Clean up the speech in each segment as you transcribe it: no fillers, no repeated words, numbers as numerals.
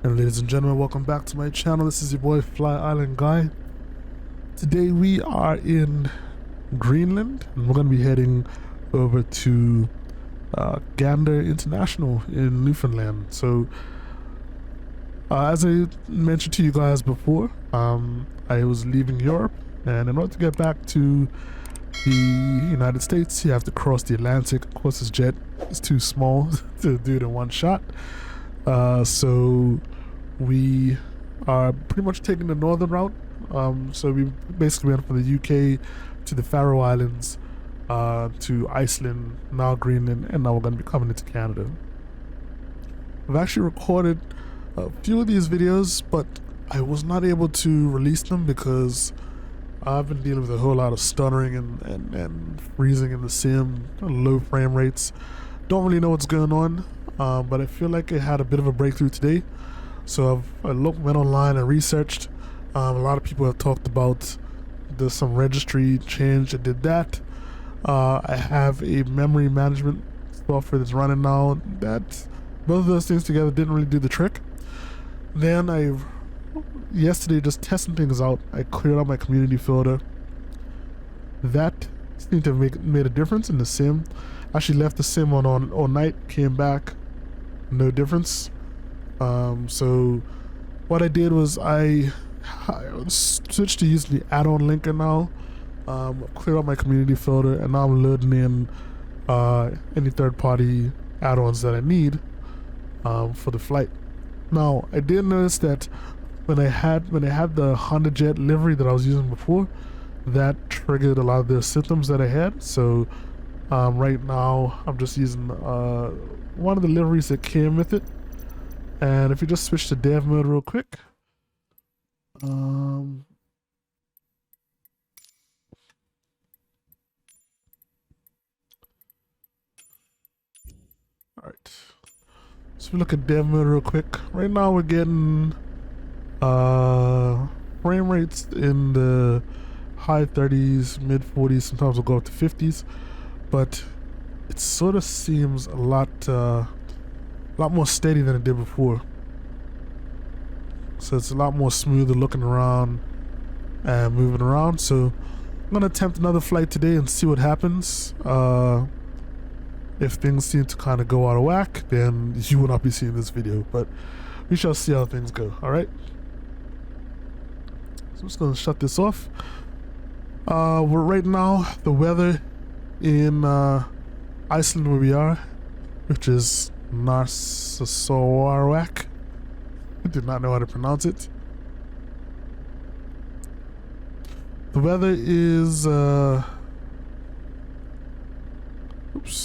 And ladies and gentlemen, welcome back to my channel. This is your boy FlyIsland Guy. Today we are in Greenland and we're going to be heading over to Gander International in Newfoundland. So as I mentioned to you guys before, I was leaving Europe, and in order to get back to the United States you have to cross the Atlantic. Of course, this jet is too small to do it in one shot, so we are pretty much taking the northern route. So we basically went from the UK to the Faroe Islands, to Iceland, now Greenland, and now we're going to be coming into Canada. I've actually recorded a few of these videos, but I was not able to release them because I've been dealing with a whole lot of stuttering and freezing in the sim, low frame rates. Don't really know what's going on, but I feel like I had a bit of a breakthrough today. So went online and researched. A lot of people have talked about there's some registry change that did that. I have a memory management software that's running now. That both of those things together didn't really do the trick. Then yesterday, just testing things out, I cleared out my community folder. That seemed to have made a difference in the sim. Actually left the sim on all night, came back, no difference. So what I did was I switched to using the add-on linker now. Cleared out my community folder, and now I'm loading in any third-party add-ons that I need for the flight. Now I did notice that when I had the HondaJet livery that I was using before, that triggered a lot of the symptoms that I had. So right now I'm just using one of the liveries that came with it. And if you just switch to dev mode real quick, alright, so we look at dev mode real quick. Right now we're getting frame rates in the high 30s, mid 40s, sometimes we'll go up to 50s, but it sort of seems a lot more steady than it did before. So it's a lot more smoother looking around and moving around. So I'm gonna attempt another flight today and see what happens. If things seem to kind of go out of whack, then you will not be seeing this video, but we shall see how things go. All right, so I'm just gonna shut this off. We're right now, the weather in Iceland where we are, which is Narsarsuaq. I do not know how to pronounce it. The weather is oops,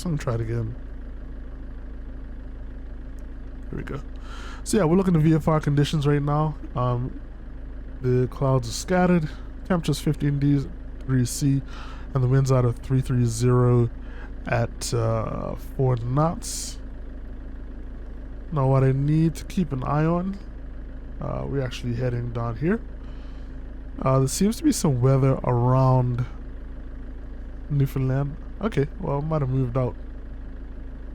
let me try it again. Here we go. So yeah, we're looking at VFR conditions right now. The clouds are scattered, temperature's 15 degrees C, and the winds out of 330 at 4 knots. Now what I need to keep an eye on, we're actually heading down here. There seems to be some weather around Newfoundland. Okay, well, I might have moved out.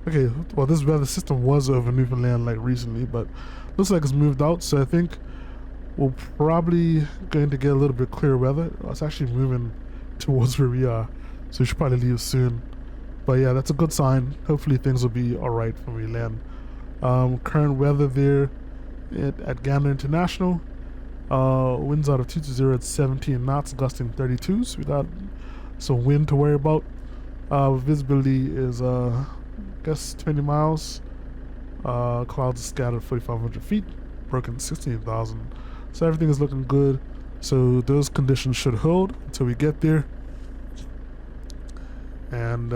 Okay, well, this weather system was over Newfoundland like recently, but looks like it's moved out, so I think we're probably going to get a little bit clearer weather. It's actually moving towards where we are, so we should probably leave soon. But yeah, that's a good sign. Hopefully things will be alright when we land. Current weather there at Gander International, winds out of 220 at 17 knots, gusting 32s. We got some wind to worry about. Visibility is I guess 20 miles. Clouds scattered 4,500 feet, broken 16,000. So everything is looking good. So those conditions should hold until we get there. And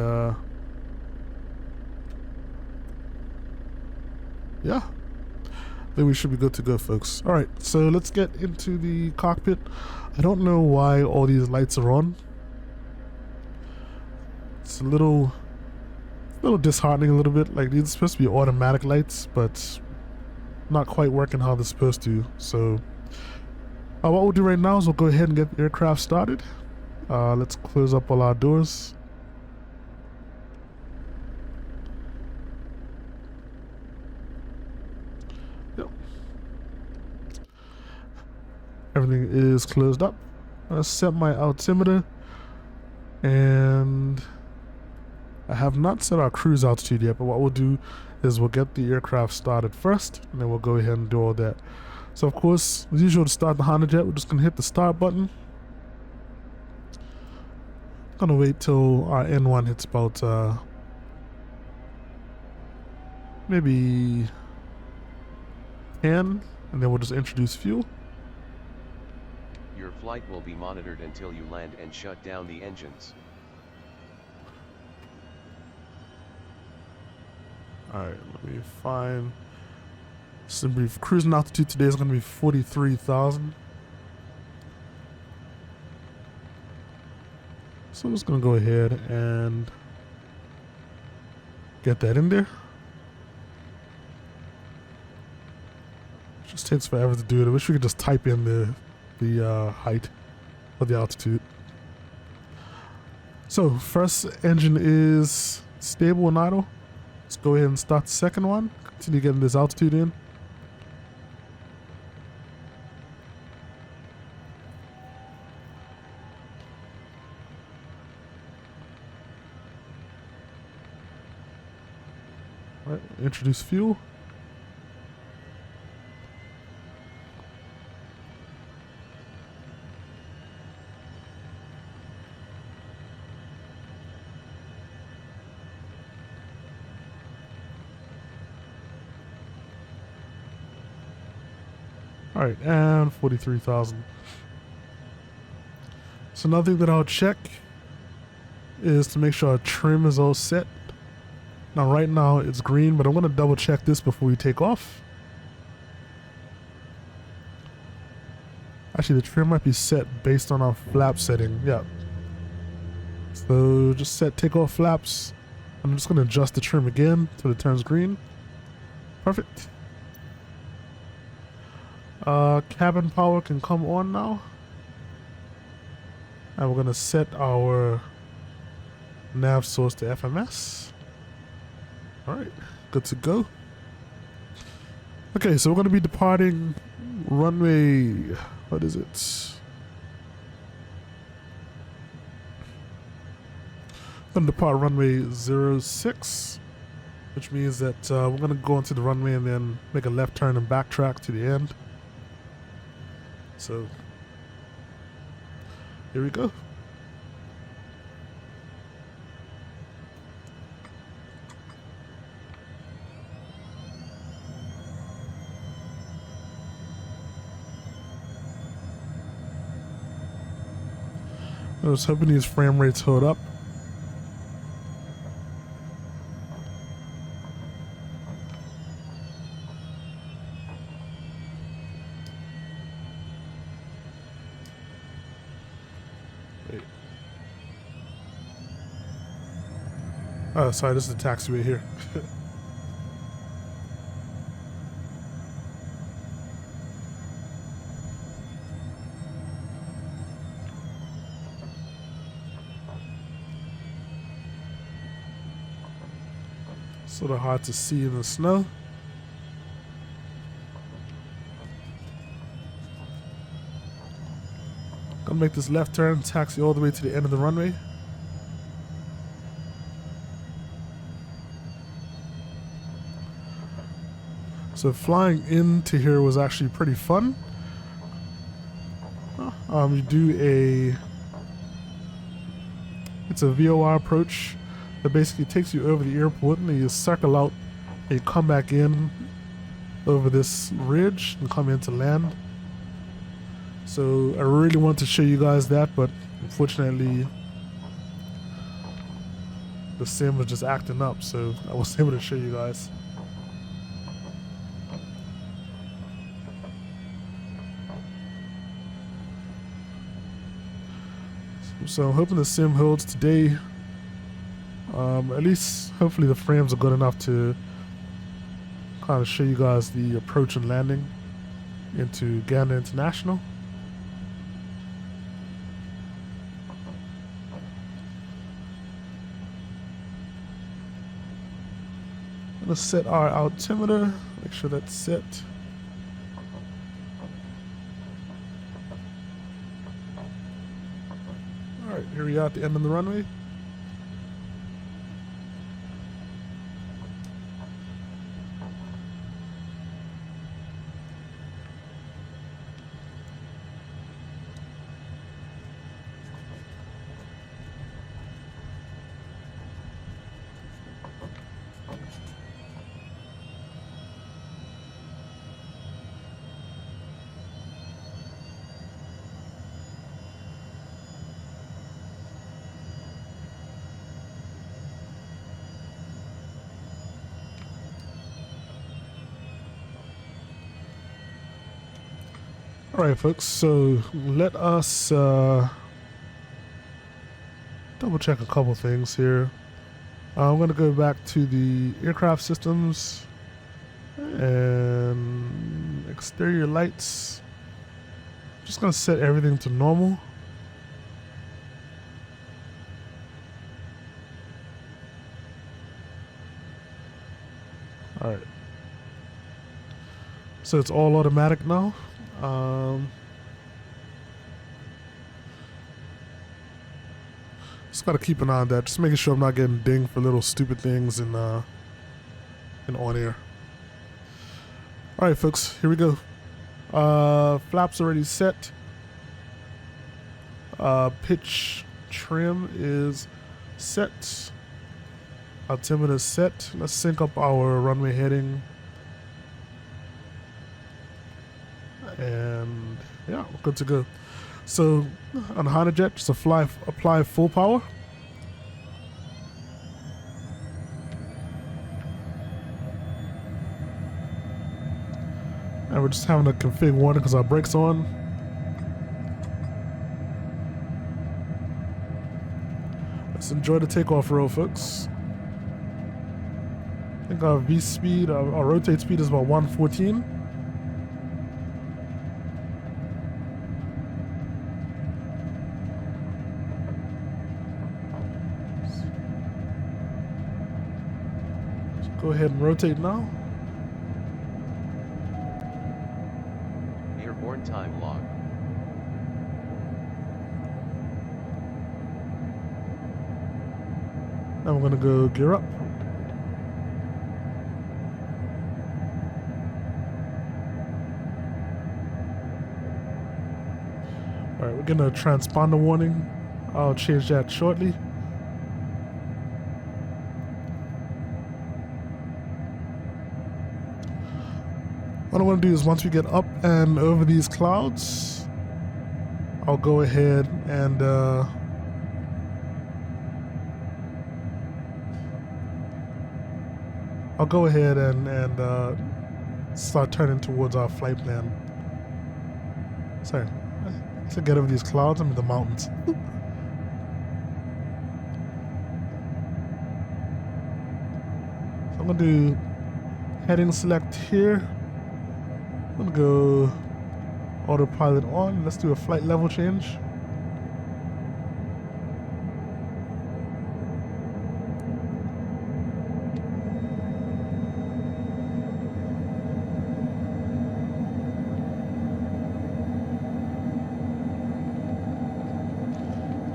yeah, then we should be good to go, folks. All right, so let's get into the cockpit. I don't know why all these lights are on. It's a little disheartening a little bit. Like, these are supposed to be automatic lights, but not quite working how they're supposed to. So what we'll do right now is we'll go ahead and get the aircraft started. Let's close up all our doors. everything is closed up. I'm gonna set my altimeter, and I have not set our cruise altitude yet, but what we'll do is we'll get the aircraft started first, and then we'll go ahead and do all that. So of course, as usual, to start the HondaJet, we're just gonna hit the start button. Gonna wait till our N1 hits about maybe 10, and then we'll just introduce fuel. Your flight will be monitored until you land and shut down the engines. Alright, let me find some brief. Cruising altitude today is going to be 43,000. So I'm just going to go ahead and get that in there. It just takes forever to do it. I wish we could just type in the height or the altitude. So first engine is stable and idle. Let's go ahead and start the second one. Continue getting this altitude in. All right, introduce fuel. All right, and 43,000. So another thing that I'll check is to make sure our trim is all set. Now right now it's green, but I'm gonna double check this before we take off. Actually, the trim might be set based on our flap setting. Yeah. So just set takeoff flaps. I'm just gonna adjust the trim again till it turns green. Perfect. Cabin power can come on now. And we're gonna set our nav source to FMS. Alright, good to go. Okay, so we're gonna be departing runway, what is it? We're gonna depart runway 06, which means that we're gonna go onto the runway and then make a left turn and backtrack to the end. So here we go. I was hoping these frame rates hold up. Wait. Oh, sorry, this is the taxiway here. Sort of hard to see in the snow. Gonna make this left turn, taxi all the way to the end of the runway. So flying into here was actually pretty fun. You do it's a VOR approach that basically takes you over the airport, and then you circle out and you come back in over this ridge and come in to land. So I really want to show you guys that, but unfortunately the sim was just acting up, so I wasn't able to show you guys. So I'm hoping the sim holds today. At least hopefully the frames are good enough to kind of show you guys the approach and landing into Gander International. Let's set our altimeter, make sure that's set. here we are at the end of the runway. Alright folks, so let us double check a couple things here. I'm going to go back to the aircraft systems and exterior lights. Just going to set everything to normal. Alright. So it's all automatic now. Just gotta keep an eye on that. Just making sure I'm not getting dinged for little stupid things in on air. Alright folks, here we go. Flaps already set. Pitch trim is set. Altimeter is set. Let's sync up our runway heading. And yeah, we're good to go. So on HondaJet, just apply full power. And we're just having a config warning because our brakes on. Let's enjoy the takeoff roll, folks. I think our V speed, our rotate speed is about 114. Go ahead and rotate now. Airborne time log. Now we're going to go gear up. Alright, we're getting a transponder warning. I'll change that shortly. What I want to do is once we get up and over these clouds, I'll go ahead and start turning towards our flight plan. Sorry, to get over these clouds, I'm in the mountains. So I'm gonna do heading select here. I'm gonna go autopilot on. Let's do a flight level change.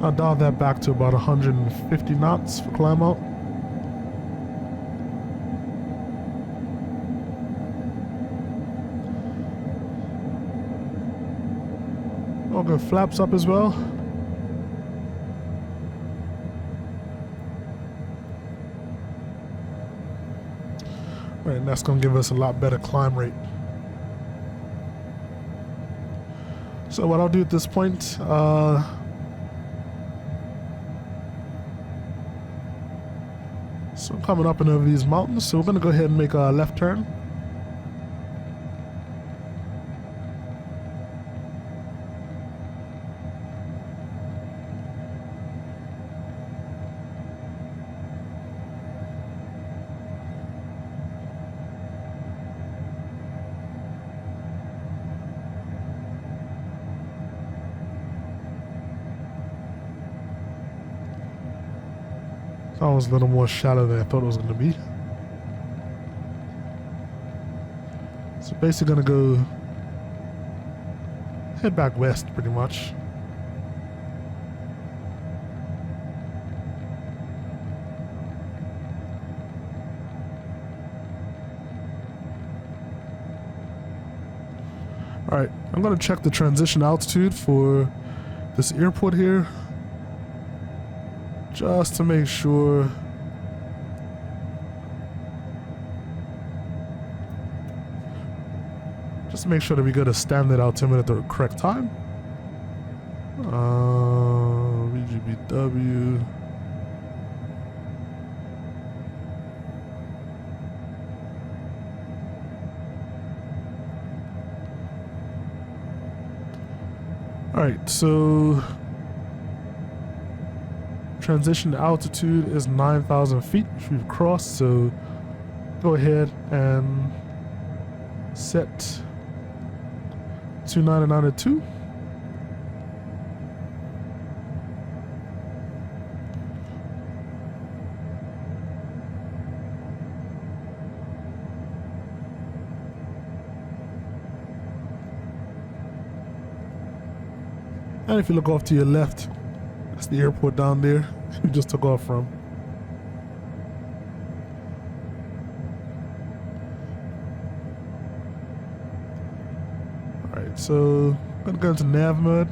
I'll dial that back to about 150 knots for climb out. I'll go flaps up as well. Right, and that's going to give us a lot better climb rate. So what I'll do at this point, so I'm coming up and over these mountains, so we're going to go ahead and make a left turn. That was a little more shallow than I thought it was going to be. So basically going to go head back west pretty much. Alright, I'm gonna check the transition altitude for this airport here, just to make sure. Just to make sure that we get a standard altimeter at the correct time. VGBW. Alright, so transition altitude is 9,000 feet, which we've crossed, so go ahead and set 2992. And if you look off to your left, that's the airport down there we just took off from. Alright, so I'm gonna go into nav mode.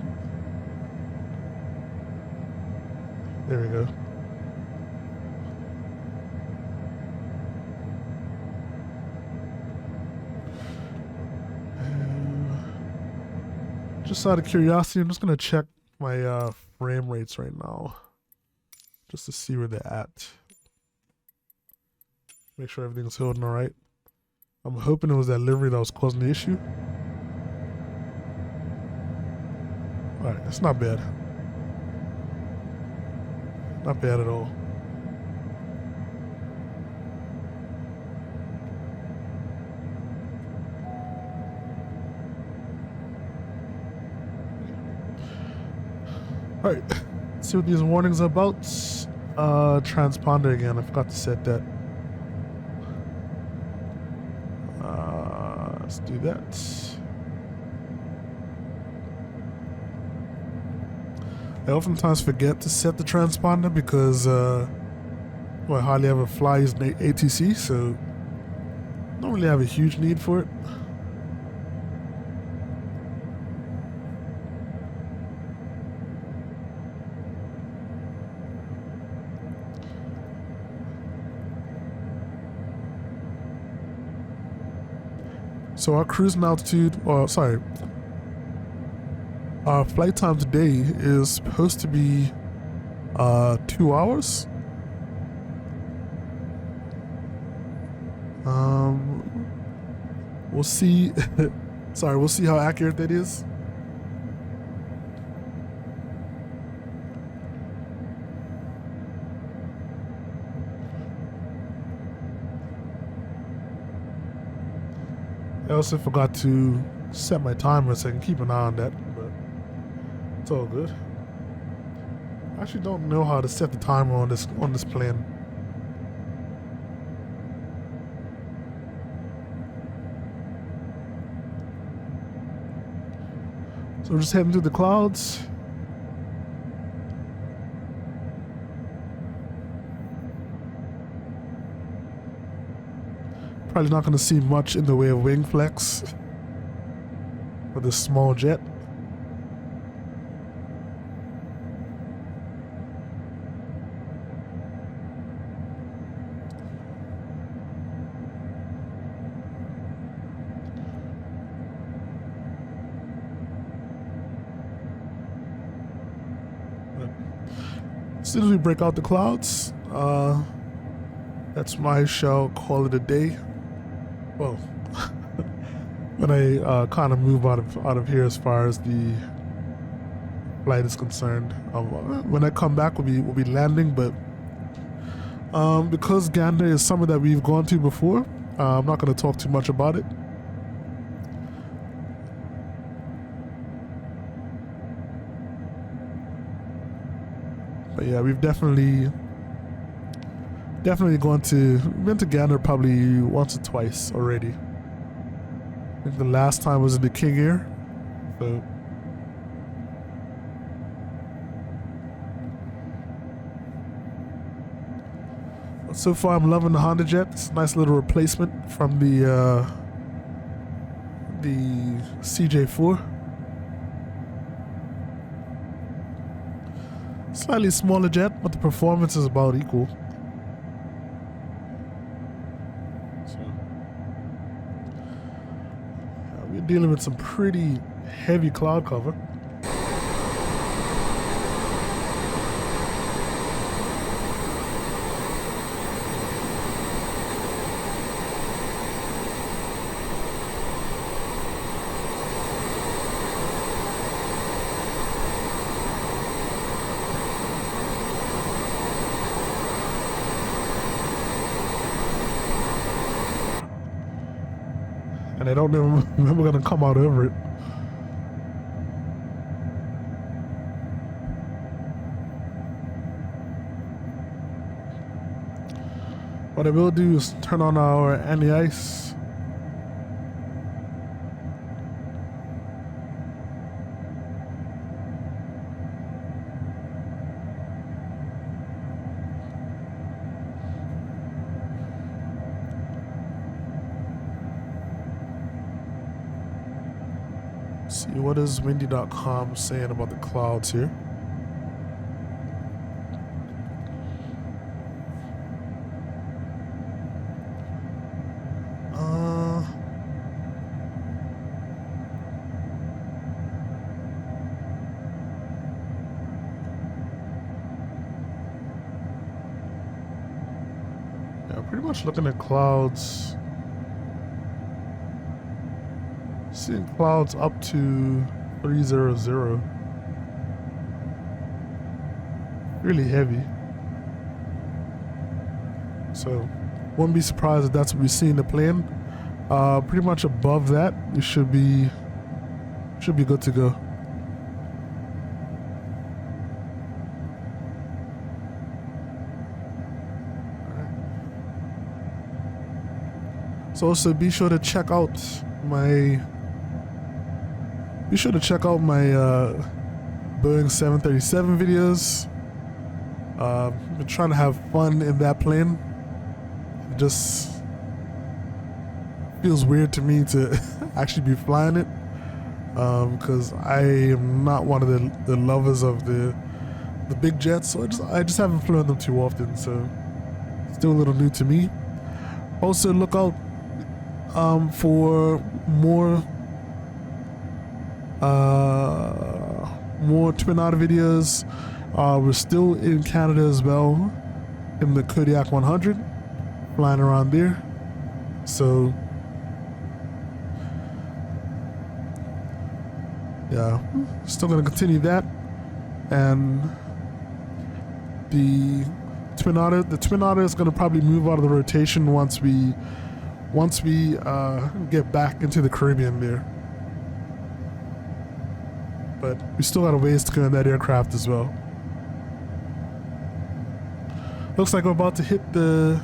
There we go. Just out of curiosity, I'm just gonna check my frame rates right now, just to see where they're at. Make sure everything's holding all right. I'm hoping it was that livery that was causing the issue. All right, that's not bad. Not bad at all. Alright, let's see what these warnings are about. Transponder again, I forgot to set that. Let's do that. I oftentimes forget to set the transponder because well, I hardly ever fly using ATC, so don't really have a huge need for it. So our cruising altitude, or sorry, our flight time today is supposed to be 2 hours. We'll see. Sorry, we'll see how accurate that is. I also forgot to set my timer so I can keep an eye on that, but it's all good. I actually don't know how to set the timer on this plane. So we're just heading through the clouds. Probably not going to see much in the way of wing flex for this small jet. But as soon as we break out the clouds, that's my shall call it a day. Well, when I kind of move out of here as far as the flight is concerned. When I come back, we'll be landing, but because Gander is somewhere that we've gone to before, I'm not going to talk too much about it. But yeah, we've definitely been to Gander probably once or twice already. I think the last time was in the King Air. So far I'm loving the HondaJet. It's a nice little replacement from the the CJ4. Slightly smaller jet, but the performance is about equal. So, we're dealing with some pretty heavy cloud cover. And I don't know when we're gonna come out over it. What I will do is turn on our anti-ice. See, what is windy.com saying about the clouds here? Yeah, pretty much looking at clouds. Seeing clouds up to 300. Really heavy. So, wouldn't be surprised if that's what we see in the plane. Pretty much above that, we should be good to go. So also be sure to check out my Boeing 737 videos. Been trying to have fun in that plane. It just feels weird to me to actually be flying it, because I am not one of the lovers of the big jets. So I just haven't flown them too often. So it's still a little new to me. Also look out for more twin otter videos. We're still in Canada as well, in the Kodiak 100, flying around there. So yeah, still gonna continue that. And the twin otter is gonna probably move out of the rotation once we get back into the Caribbean there. But we still got a ways to go in that aircraft as well. Looks like we're about to hit the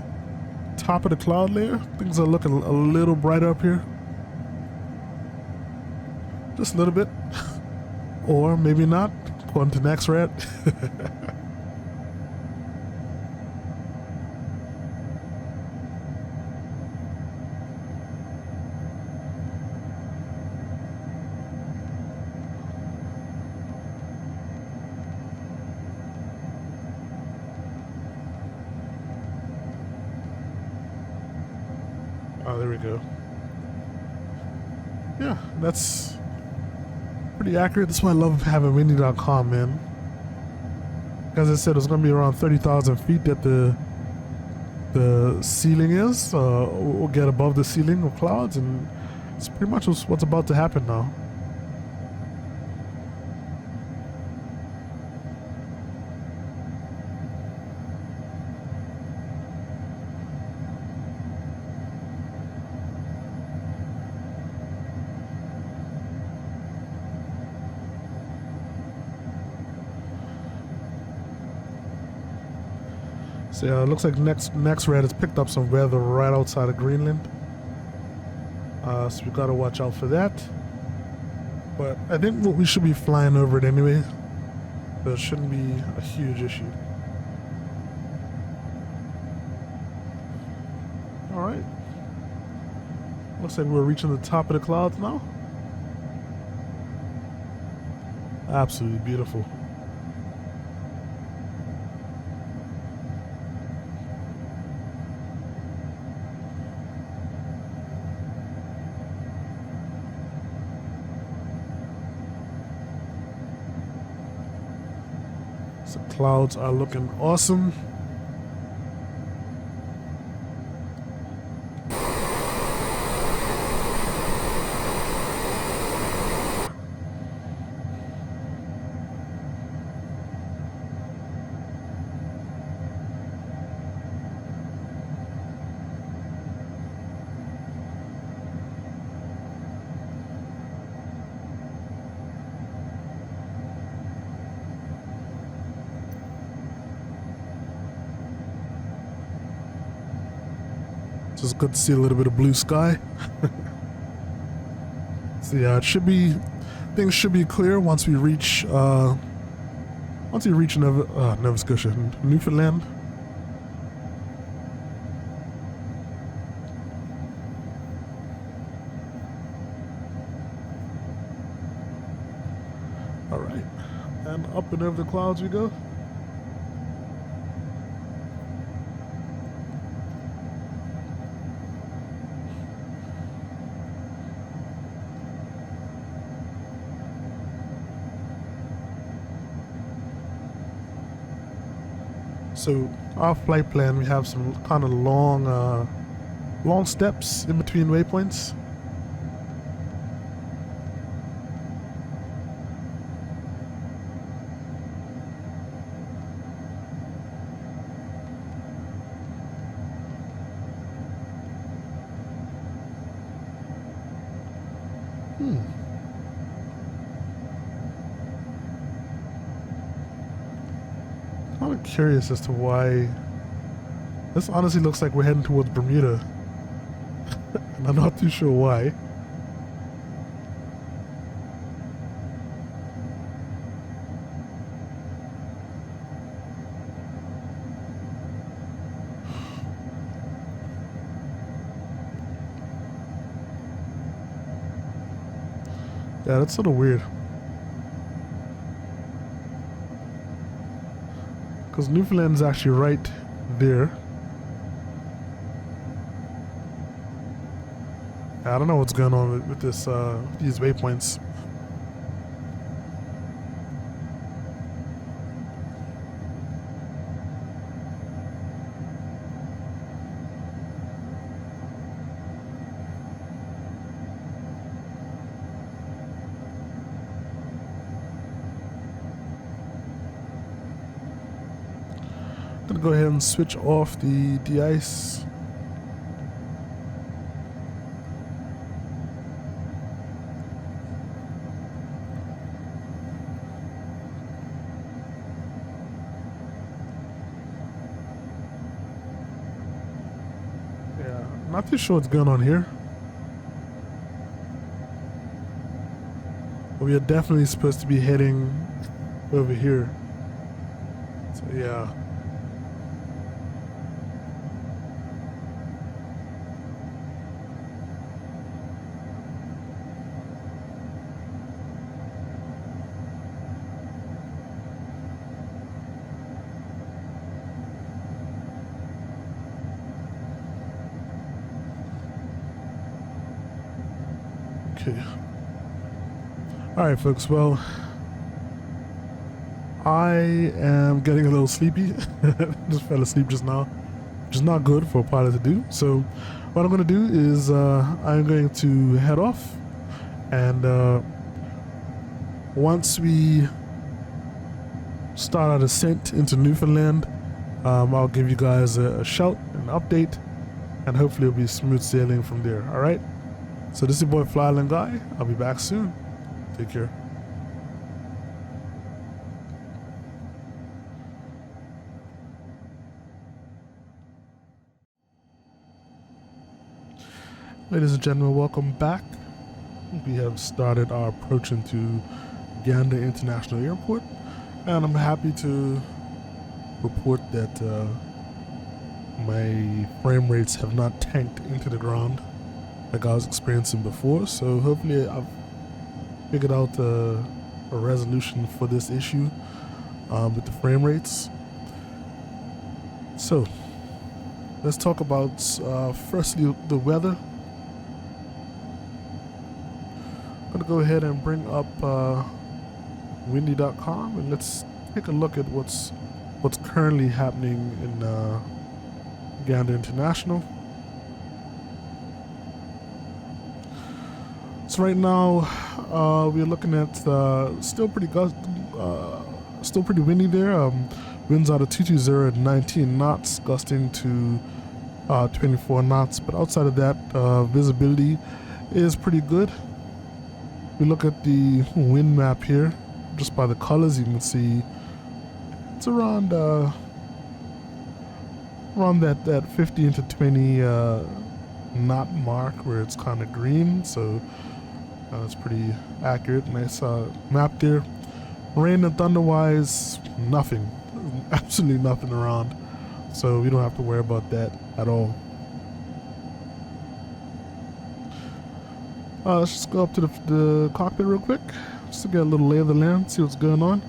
top of the cloud layer. Things are looking a little brighter up here. Just a little bit. Or maybe not, according to next red. Oh, there we go. Yeah, that's pretty accurate. That's why I love having windy.com, man. As I said, it's going to be around 30,000 feet that the ceiling is. We'll get above the ceiling of clouds, and it's pretty much what's about to happen now. So yeah, it looks like next red has picked up some weather right outside of Greenland. So we gotta watch out for that. But I think we should be flying over it anyway. So it shouldn't be a huge issue. Alright. Looks like we're reaching the top of the clouds now. Absolutely beautiful. So clouds are looking awesome. Just good to see a little bit of blue sky. So yeah, things should be clear once we reach Nova Scotia, Newfoundland. All right, and up and over the clouds we go. So our flight plan, we have some kind of long steps in between waypoints. I'm curious as to why. This honestly looks like we're heading towards Bermuda. And I'm not too sure why. Yeah, that's sort of weird. Because Newfoundland is actually right there. I don't know what's going on with this these waypoints. I'm gonna go ahead and switch off the de-ice. Yeah, not too sure what's going on here. But we are definitely supposed to be heading over here. So yeah. Okay. Alright folks, well, I am getting a little sleepy. Just fell asleep just now, which is not good for a pilot to do. So what I'm going to do is I'm going to head off, and once we start our descent into Newfoundland, I'll give you guys a shout, an update, and hopefully it'll be smooth sailing from there. Alright? So this is your boy FlyIsland Guy. I'll be back soon. Take care. Ladies and gentlemen, welcome back. We have started our approach into Gander International Airport, and I'm happy to report that my frame rates have not tanked into the ground. like I was experiencing before. So hopefully I've figured out a resolution for this issue with the frame rates. So let's talk about firstly the weather. I'm gonna go ahead and bring up windy.com and let's take a look at what's currently happening in Gander International. So right now we're looking at still pretty windy there. Winds out of 220 at 19 knots, gusting to 24 knots. But outside of that, visibility is pretty good. We look at the wind map here. Just by the colors, you can see it's around that 15 to 20 knot mark where it's kind of green. So it's pretty accurate. Nice map there. Rain and thunder wise, nothing. Absolutely nothing around. So we don't have to worry about that at all. Let's just go up to the cockpit real quick, just to get a little lay of the land, see what's going on.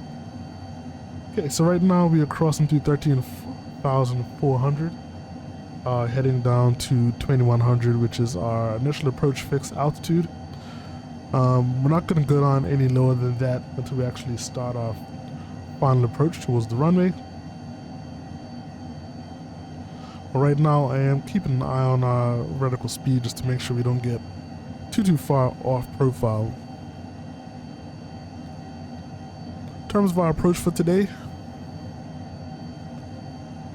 Okay, so right now we are crossing through 13,400, heading down to 2,100, which is our initial approach fixed altitude. We're not going to go down any lower than that until we actually start our final approach towards the runway. But right now I am keeping an eye on our vertical speed just to make sure we don't get too far off profile. In terms of our approach for today,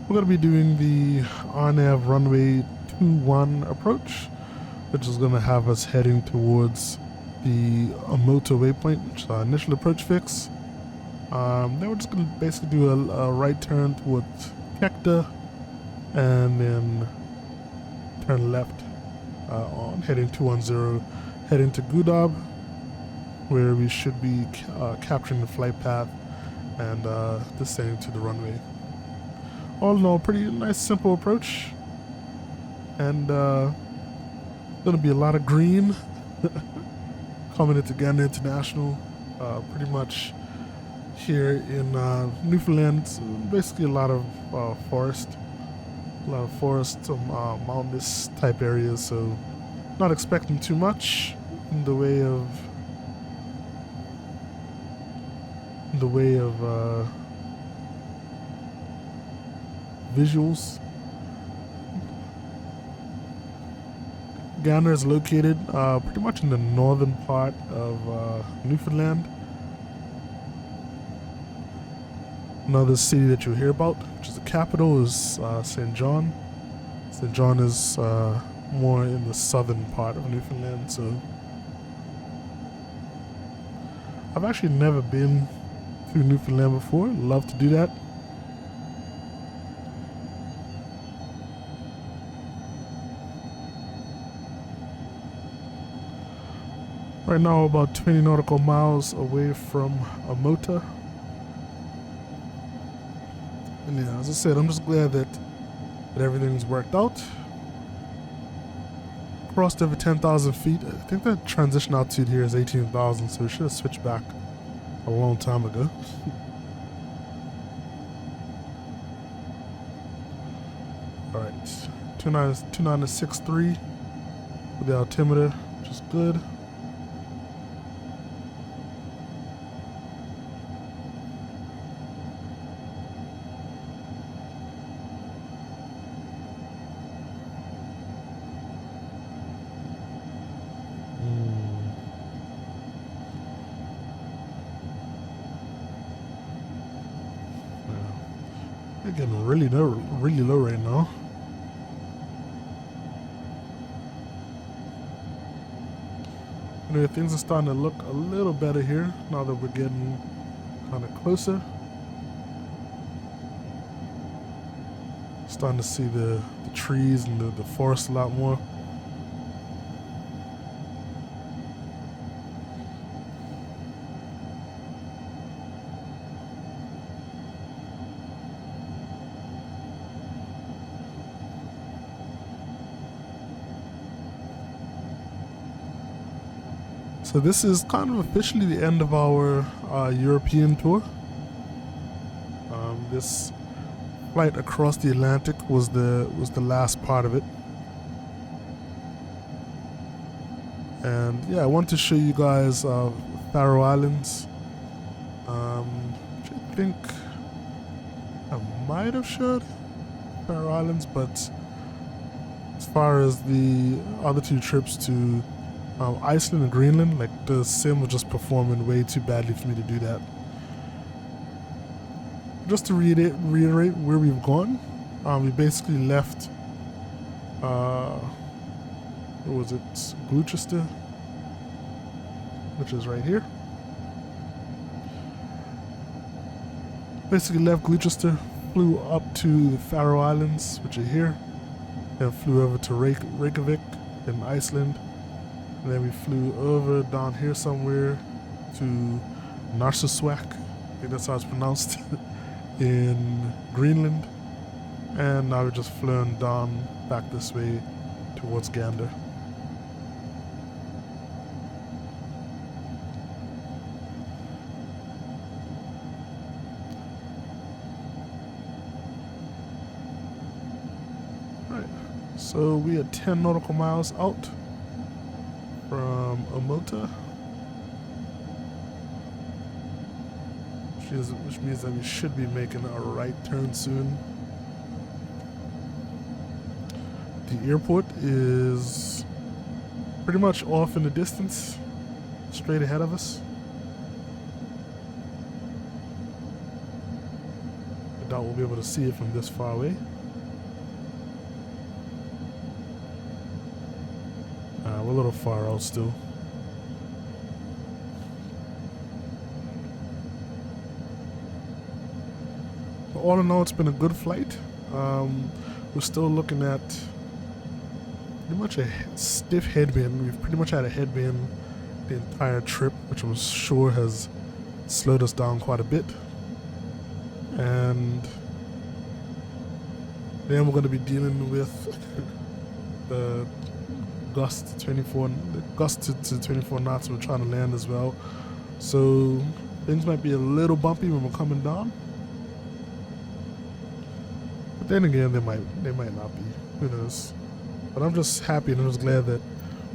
we're going to be doing the RNAV runway 21 approach, which is going to have us heading towards the Moto waypoint, which is our initial approach fix. Then we're just going to basically do a right turn towards Kekta and then turn left on heading 210, heading to Gudab, where we should be capturing the flight path and descending to the runway. All in all, pretty nice, simple approach, and gonna be a lot of green coming into Gander International. Pretty much here in Newfoundland, basically a lot of forest, mountainous type areas. So not expecting too much in the way of visuals. Gander is located pretty much in the northern part of Newfoundland. Another city that you'll hear about, which is the capital, is St. John. St. John is more in the southern part of Newfoundland. So I've actually never been to Newfoundland before. Love to do that. Right now, about 20 nautical miles away from Amota. And yeah, as I said, I'm just glad that everything's worked out. Crossed over 10,000 feet. I think the transition altitude here is 18,000, so we should have switched back a long time ago. Alright, 2963 with the altimeter, which is good. They're getting really low right now. Anyway, things are starting to look a little better here now that we're getting kind of closer. Starting to see the trees and the forest a lot more. So this is kind of officially the end of our European tour. This flight across the Atlantic was the last part of it. And yeah, I want to show you guys Faroe Islands. Which I think I might have showed Faroe Islands, but as far as the other two trips to Iceland and Greenland, like the sim was just performing way too badly for me to do that. Just to reiterate where we've gone, we basically left, where was it, Gloucester, which is right here. Basically left Gloucester, flew up to the Faroe Islands, which are here, then flew over to Reykjavik in Iceland, and then we flew over down here somewhere to Narsarsuaq, I think that's how it's pronounced, in Greenland, and now we're just flying down back this way towards Gander. Right, so we are 10 nautical miles out from Omota, which means that we should be making a right turn soon. The airport is pretty much off in the distance, straight ahead of us. I doubt we'll be able to see it from this far away. We're a little far out still. All in all, it's been a good flight. We're still looking at pretty much a stiff headwind. We've pretty much had a headwind the entire trip, which I'm sure has slowed us down quite a bit. And then we're going to be dealing with the gust to 24 knots we're trying to land as well. So things might be a little bumpy when we're coming down. But then again, they might not be. Who knows? But I'm just happy and I'm just glad that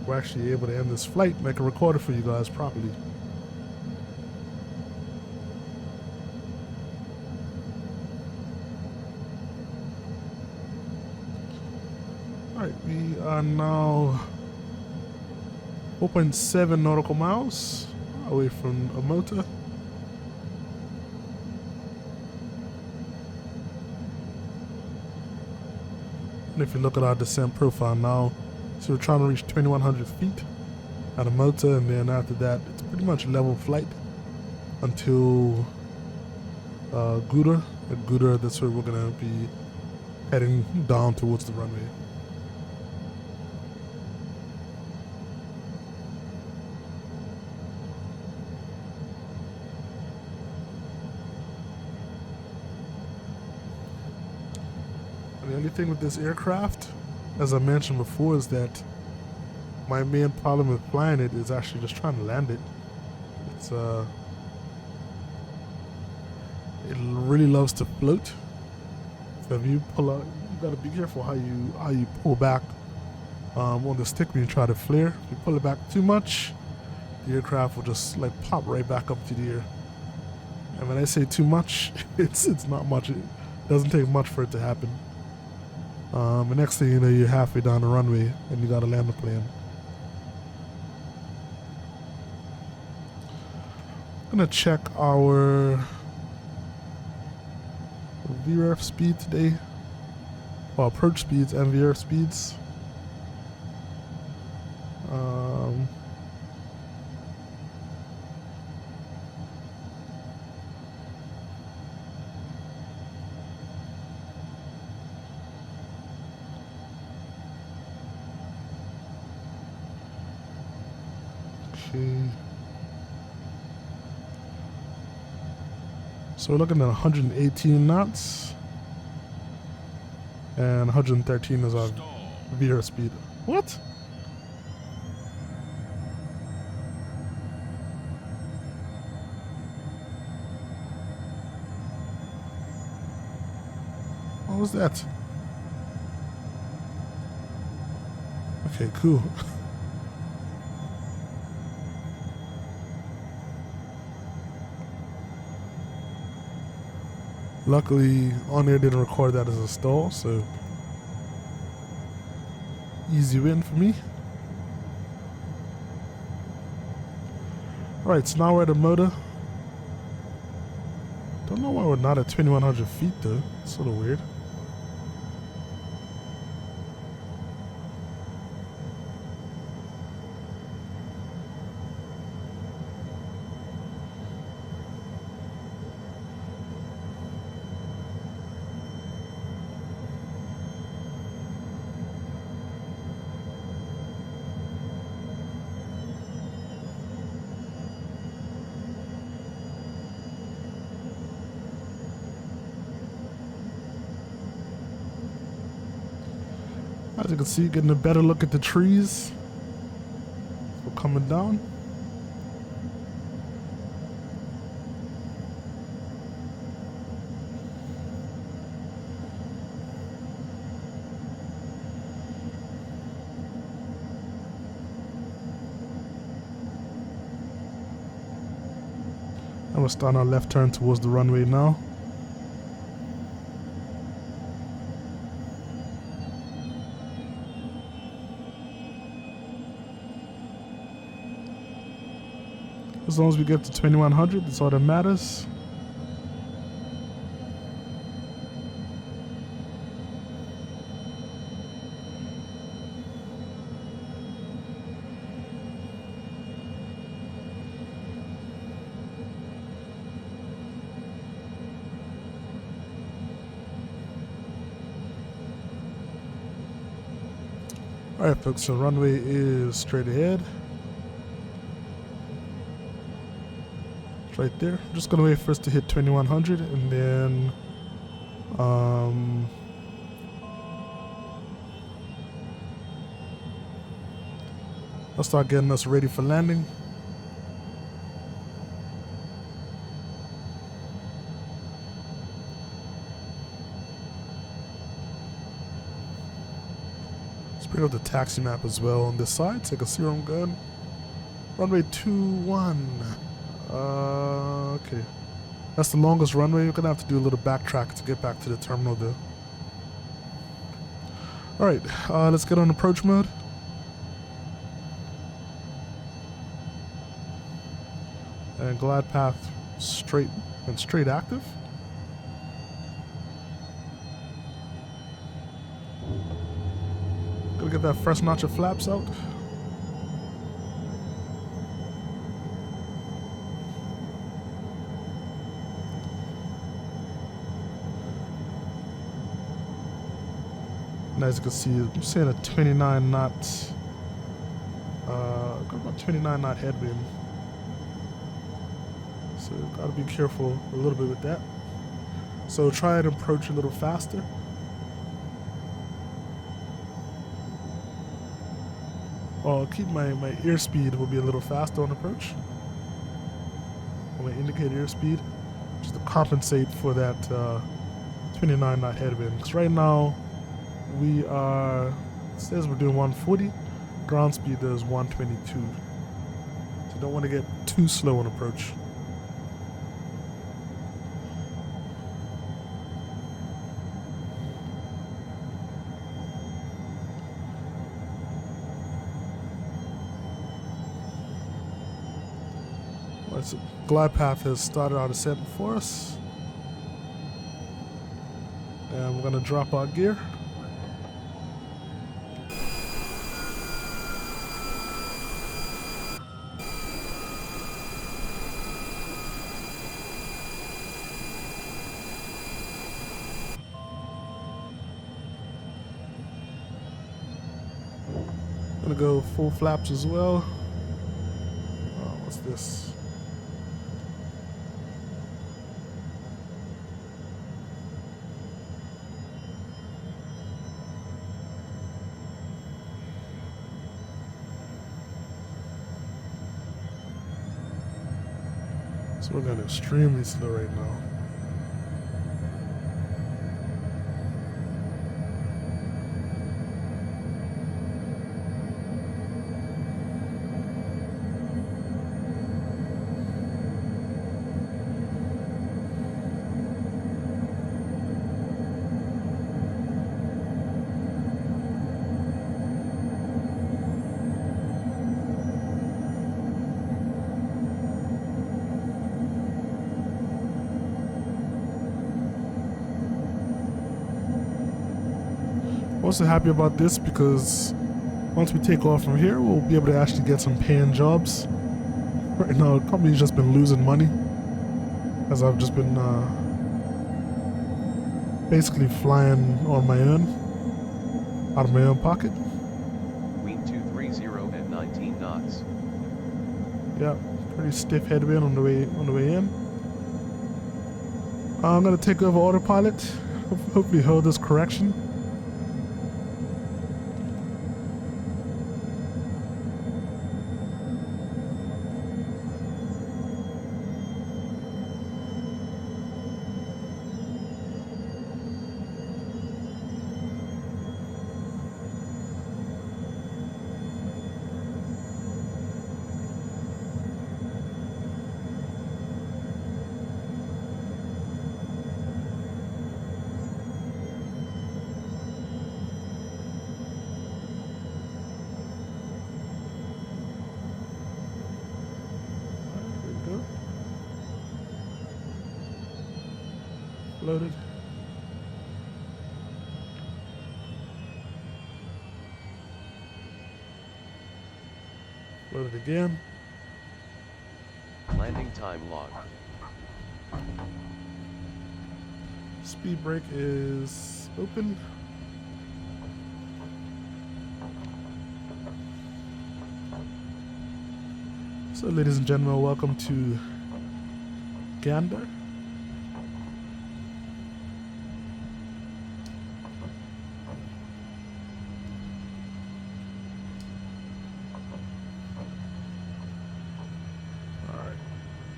we're actually able to end this flight and I can record it for you guys properly. Alright, we are now 4.7 nautical miles away from Omota. And if you look at our descent profile now, so we're trying to reach 2,100 feet at Omota, and then after that, it's pretty much level flight until Gouda. At Gouda, that's where we're going to be heading down towards the runway. The only thing with this aircraft, as I mentioned before, is that my main problem with flying it is actually just trying to land it. It's it really loves to float. So if you pull out, you gotta be careful how you pull back on the stick when you try to flare. If you pull it back too much, the aircraft will just like pop right back up to the air. And when I say too much, it's not much. It doesn't take much for it to happen. The next thing you know, you're halfway down the runway and you gotta land the plane. I'm gonna check our VRF speed today, or approach speeds and VRF speeds. So we're looking at 118 knots, and 113 is our VRF speed. What? What was that? Okay, cool. Luckily, on air didn't record that as a stall, so easy win for me. Alright, so now we're at a motor. Don't know why we're not at 2100 feet though. It's sort of weird. As you can see, getting a better look at the trees. We're coming down. And we're starting our left turn towards the runway now. As long as we get to 2100, that's all that matters. Alright folks, so runway is straight ahead. Right there. I'm just gonna wait for us to hit 2100 and then I'll start getting us ready for landing. Let's bring up the taxi map as well on this side. Take a see where I'm going. Runway 21. Okay. That's the longest runway. You're gonna have to do a little backtrack to get back to the terminal though. Alright, let's get on approach mode. And glide path straight active. Gonna get that first notch of flaps out. And as you can see, I'm seeing a 29 knot, got about 29 knot headwind. So gotta be careful a little bit with that. So try and approach a little faster. I'll keep my airspeed will be a little faster on approach. I'm gonna indicate airspeed just to compensate for that 29 knot headwind. Because right now, we are, it says we're doing 140, ground speed does 122. So you don't want to get too slow on approach. Alright, so glide path has started our descent for us. And we're going to drop our gear. Gonna go full flaps as well. What's this? So we're going extremely slow right now. Also happy about this because once we take off from here, we'll be able to actually get some paying jobs. Right now, the company's just been losing money as I've just been basically flying on my own, out of my own pocket. Wind 230 at 19 knots. Yeah, pretty stiff headwind on the way in. I'm gonna take over autopilot. Hopefully hold this correction. Loaded. Loaded again. Landing time log. Speed brake is open. So ladies and gentlemen, welcome to Gander.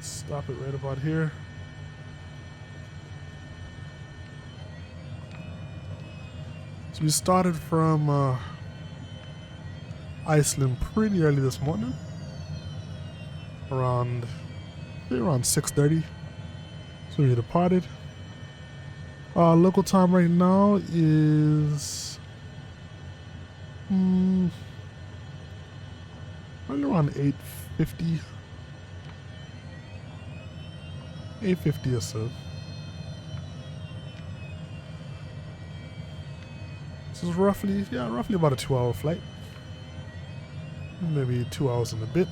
Stop it right about here. So we started from Iceland pretty early this morning, around 6:30. So we departed. Local time right now is probably around 8:50. 8:50 or so. This is roughly about a 2-hour flight. Maybe 2 hours and a bit.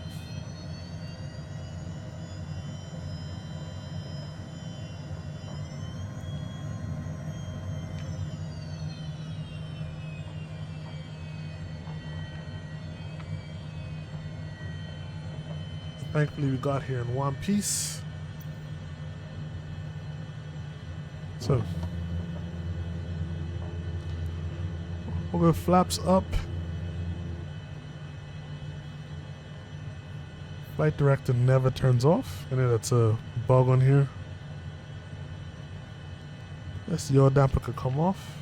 Thankfully we got here in one piece. So we'll go flaps up. Flight director never turns off. I know that's a bug on here. Yes, the yaw damper could come off.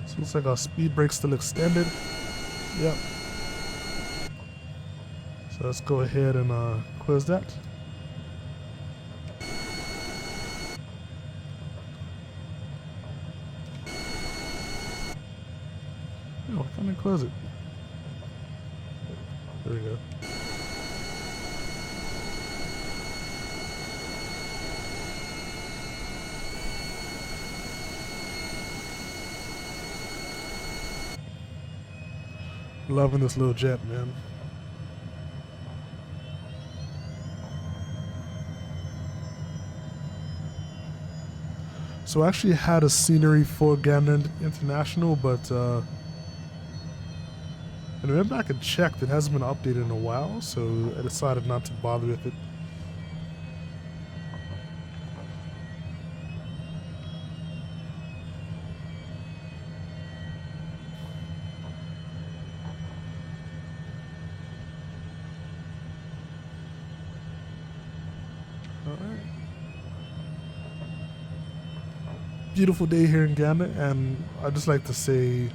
So looks like our speed brake's still extended. Yep. So let's go ahead and close that. Oh, I can't close it. There we go. Loving this little jet, man. So I actually had a scenery for Gander International, but and I went back and checked. It hasn't been updated in a while, so I decided not to bother with it. Beautiful day here in Gander, and I'd just like to say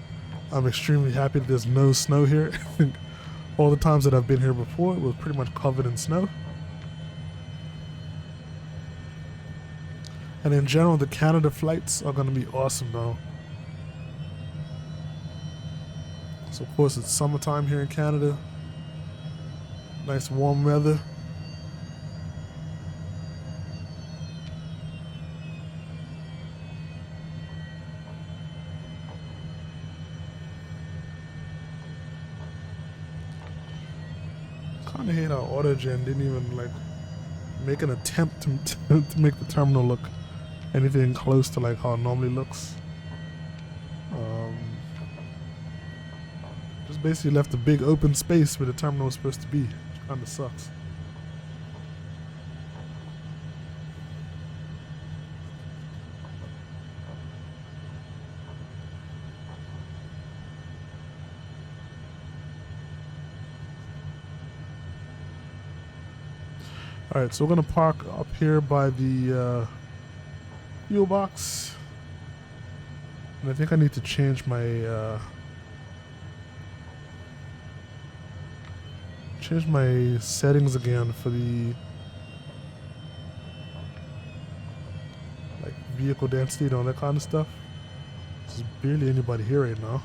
I'm extremely happy that there's no snow here. I think all the times that I've been here before, it was pretty much covered in snow. And in general, the Canada flights are going to be awesome though. So of course it's summertime here in Canada. Nice warm weather. Kinda hate how AutoGen didn't even like make an attempt to make the terminal look anything close to like how it normally looks. Just basically left a big open space where the terminal was supposed to be, which kinda sucks. Alright, so we're gonna park up here by the fuel box. And I think I need to change my settings again for the like vehicle density and all that kind of stuff. There's barely anybody here right now.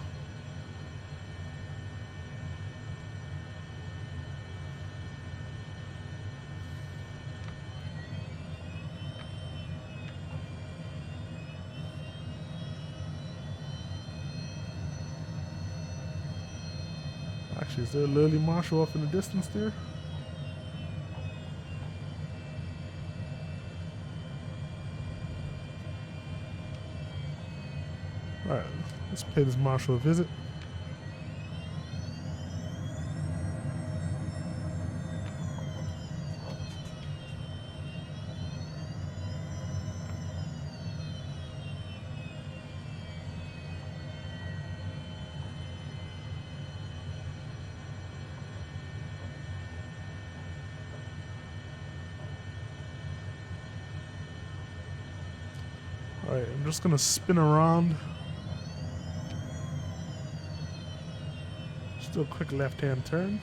Actually, is there a Lily Marshall off in the distance there? Alright, let's pay this Marshall a visit. Alright, I'm just gonna spin around. Just do a quick left-hand turn.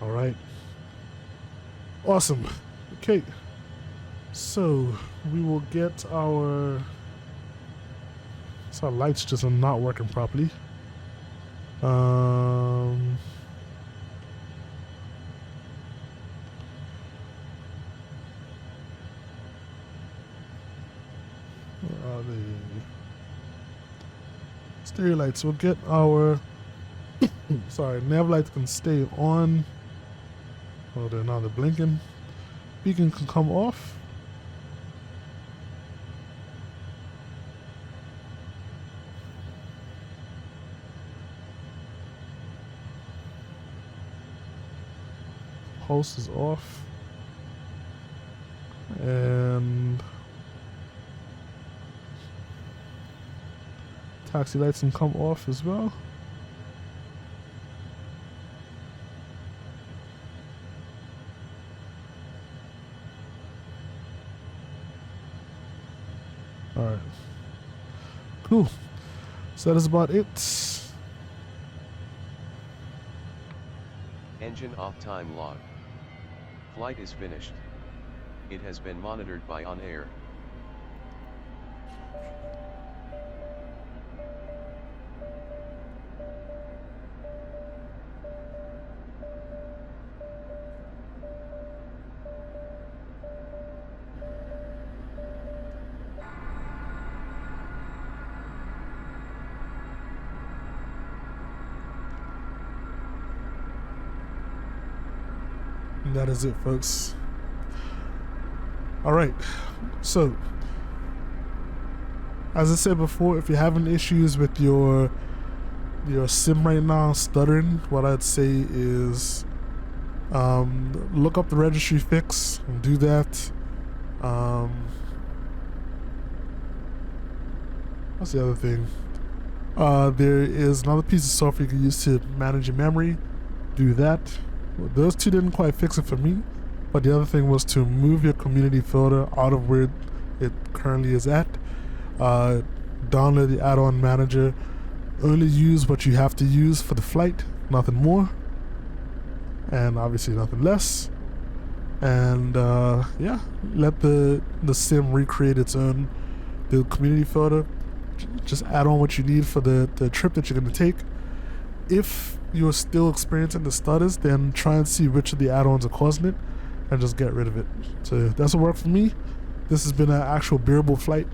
All right. Awesome. Okay. So we will get our. So our lights just are not working properly. Where are they? Stereo lights. We'll get our. Sorry, nav lights can stay on. Oh, they're now they're blinking. Beacon can come off. Pulse is off. And taxi lights can come off as well. Alright. Cool. So that is about it. Engine off time log. Flight is finished. It has been monitored by On Air. And that is it, folks. All right. So, as I said before, if you're having issues with your sim right now stuttering, what I'd say is look up the registry fix and do that. What's the other thing? There is another piece of software you can use to manage your memory. Do that. Well, those two didn't quite fix it for me, but the other thing was to move your community folder out of where it currently is at. Download the add-on manager. Only use what you have to use for the flight, nothing more, and obviously nothing less. And yeah, let the sim recreate its own build community folder. Just add on what you need for the trip that you're going to take. If you're still experiencing the stutters, then try and see which of the add-ons are causing it and just get rid of it. So that's what worked for me. This has been an actual bearable flight,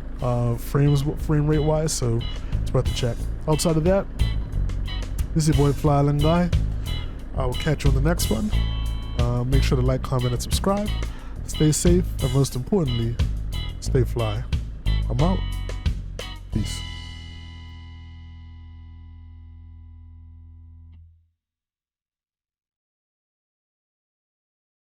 frame rate wise, so it's worth a check. Outside of that, this is your boy FlyIsland Guy. I will catch you on the next one. Make sure to like, comment, and subscribe. Stay safe, and most importantly, stay fly. I'm out. Peace.